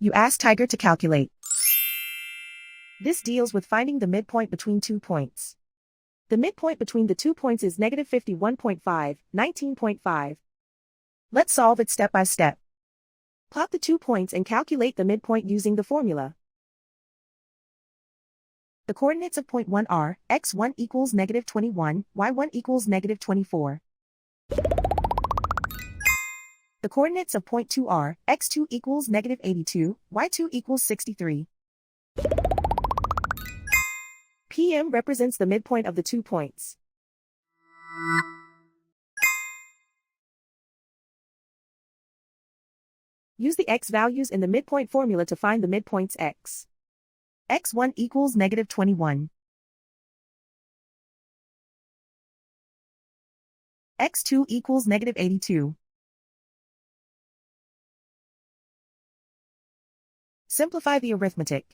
You ask Tiger to calculate. This deals with finding the midpoint between 2 points. The midpoint between the 2 points is negative 51.5, 19.5. Let's solve it step by step. Plot the 2 points and calculate the midpoint using the formula. The coordinates of point 1 are, x1 equals negative 21, y1 equals negative 24. The coordinates of point 2 are, x2 equals negative 82, y2 equals 63. PM represents the midpoint of the 2 points. Use the x values in the midpoint formula to find the midpoints x. x1 equals negative 21. x2 equals negative 82. Simplify the arithmetic.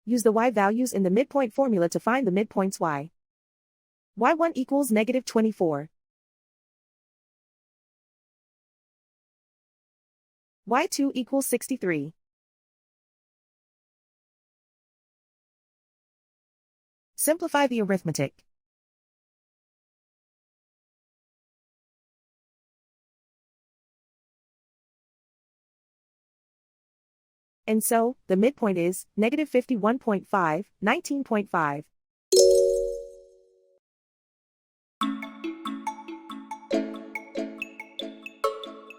Use the y values in the midpoint formula to find the midpoints y. y1 equals negative 24. y2 equals 63. Simplify the arithmetic. And so, the midpoint is negative 51.5, 19.5.